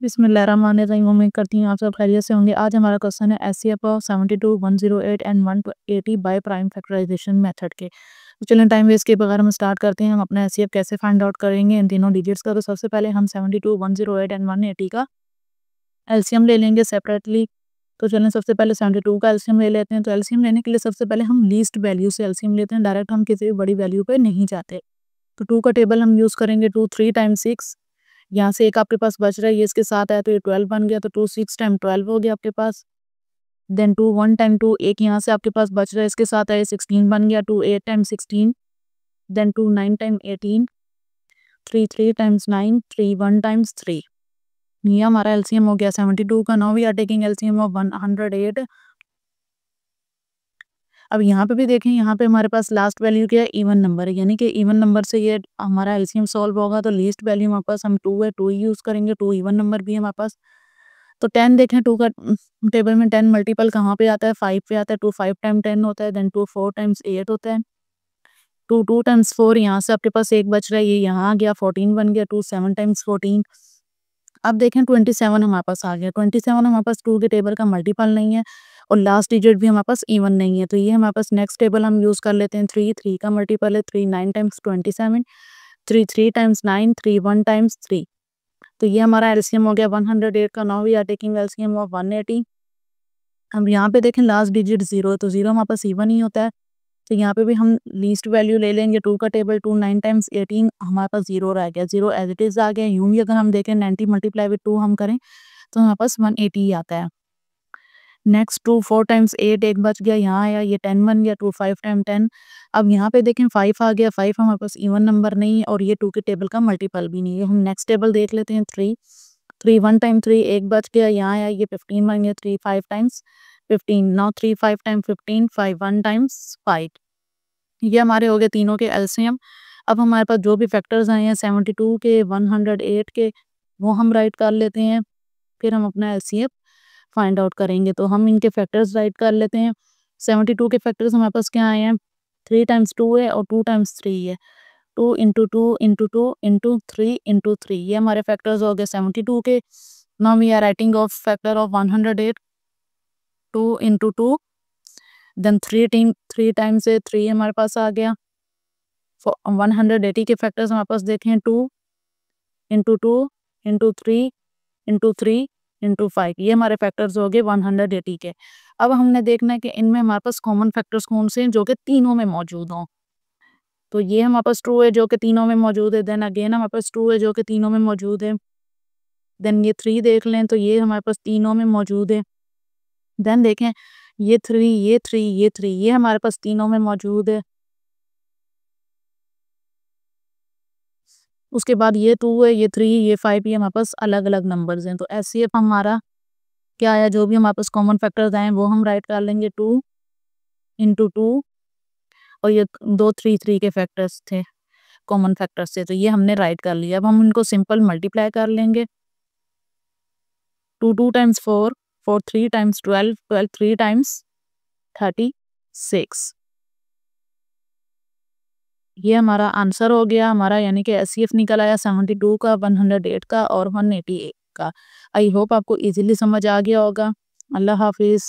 बिस्मिल्लाहिर्रहमानिर्रहीम। उम्मीद करती हूँ आप सब खैरियत से होंगे। आज हमारा क्वेश्चन है HCF of 72, 108 and 180 by prime factorization method के। तो चलें टाइम वेस्ट के बगैर हम स्टार्ट करते हैं। हम अपना एचसीएफ कैसे फाइंड आउट करेंगे इन तीनों डिजिट्स का। तो सबसे पहले हम 72, 108 एंड 180 का एलसीएम ले लेंगे सेपरेटली। तो चलें सबसे पहले 72 का एलसीएम ले लेते हैं। तो एलसीएम लेने के लिए सबसे पहले हम लीस्ट वैल्यू से एलसीएम लेते हैं, डायरेक्ट हम किसी भी बड़ी वैल्यू पे नहीं जाते। तो 2 का टेबल हम यूज़ करेंगे। 2 3 टाइम्स 6, यहाँ से एक आपके पास बच रहा है, ये इसके साथ है तो ये 12 बन गया। तो 2 6 टाइम 12 हो गया आपके पास। देन 2 1 टाइम 2, एक यहाँ से आपके पास बच रहा है, इसके साथ है, ये 16 बन गया। 2 8 time 16, then 2 9 time 18, 3 3 times 9, 3 1 times 3। ये हमारा एलसीएम हो गया 72 का। Now we are taking LCM of 108। अब यहाँ पे भी देखें, यहाँ पे हमारे पास लास्ट वैल्यू क्या है, इवन नंबर है, यानी कि इवन नंबर से ये हमारा एलसीएम सॉल्व होगा। तो लीस्ट वैल्यू हमारे पास हम 2 है, 2 ही यूज़ करेंगे। 2 इवन नंबर भी है हमारे पास। तो 10 देखें, 2 का टेबल में 10 मल्टीपल कहाँ पे आता है, 5 पे आता है। 2 5 टाइम 10 होता है, देन 2 4 टाइम्स 8 होता है। 2 2 टाइम्स 4, यहाँ से आपके पास एक बच रहा है, ये यहाँ आ गया, 14 बन गया। 2 7 टाइम्स 14। अब देखें 27 हमारे पास आ गया। 27 हमारे पास 2 के टेबल का मल्टीपल नहीं है और लास्ट डिजिट भी हमारे पास इवन नहीं है। तो ये हमारे पास नेक्स्ट टेबल हम यूज़ कर लेते हैं। 3 3 का मल्टीपल है 3, 9 टाइम्स 27, 3 3 टाइम्स 9, 3 1 टाइम्स 3। तो ये हमारा एलसीएम हो गया 108 का। Now we are taking LCM of 180। अब यहाँ पे देखें लास्ट डिजिट 0 है, तो 0 हमारे पास इवन ही होता है। तो यहाँ पे भी हम लीस्ट वैल्यू ले लेंगे। 2 का टेबल 2 9 टाइम्स 18, हमारे पास 0 रह गया, 0 एज इट इज़ आ गया। यूँ ही अगर हम देखें 90 मल्टीप्लाई विद 2 हम करें तो हमारे पास 180 ही आता है। नेक्स्ट 2 4 टाइम्स 8, एक बच गया, यहाँ आया, ये 10 बन गया। 2 5 टाइम 10। अब यहाँ पे देखें 5 आ गया। 5 हमारे पास इवन नंबर नहीं है और ये 2 के टेबल का मल्टीपल भी नहीं है। हम नेक्स्ट टेबल देख लेते हैं। 3 3 1 टाइम 3, एक बच गया, यहाँ आया, ये 15 बन गया। 3 5 टाइम्स 15। Now 3 5 time 15, 5 1 times 5। ये हमारे हो गए तीनों के एलसीएम। अब हमारे पास जो भी फैक्टर्स आए हैं 72 के, 108 के, वो हम राइट कर लेते हैं। फिर हम अपना एलसीएम फाइंड आउट करेंगे। तो हम इनके फैक्टर्स राइट कर लेते हैं। 72 के फैक्टर्स हमारे पास क्या आए हैं, 3 टाइम्स 2 है और 2 टाइम्स 3 है। 2 इंटू 2 इंटू 2 इंटू 3 इंटू 3, ये हमारे फैक्टर्स हो गए 72 के। Now we are writing of factor of 108। 2 into 2, then 3 times से 3 हमारे पास आ गया। 180 के फैक्टर्स हमारे पास देखें, 2 इंटू 2 इंटू 3 इंटू 3 इंटू 5, ये हमारे फैक्टर्स हो गए 180 के। अब हमने देखना है कि इनमें हमारे पास कॉमन फैक्टर्स कौन से हैं जो कि तीनों में मौजूद हों। तो ये हमारे पास 2 है जो कि तीनों में मौजूद है। देन अगेन हमारे पास 2 है जो कि तीनों में मौजूद है। देन ये 3 देख लें, तो ये हमारे पास तीनों में मौजूद है। देन देखें ये 3, ये 3, ये 3, ये हमारे पास तीनों में मौजूद है। उसके बाद ये 2 है, ये 3, ये 5, ये हमारे पास अलग अलग नंबर्स हैं। तो एचसीएफ हमारा क्या आया, जो भी हमारे पास कॉमन फैक्टर्स आए वो हम राइट कर लेंगे। 2 इंटू 2, और ये 2 3 3 के फैक्टर्स थे, कॉमन फैक्टर्स थे, तो ये हमने राइट कर लिया। अब हम इनको सिंपल मल्टीप्लाई कर लेंगे। 2 2 टाइम्स 4, 4 3 टाइम्स 12, 12 3 टाइम्स 36। ये हमारा आंसर हो गया हमारा, यानी कि एचसीएफ निकल आया 72 का, 108 का और 188 का। आई होप आपको इजीली समझ आ गया होगा। अल्लाह हाफिज़।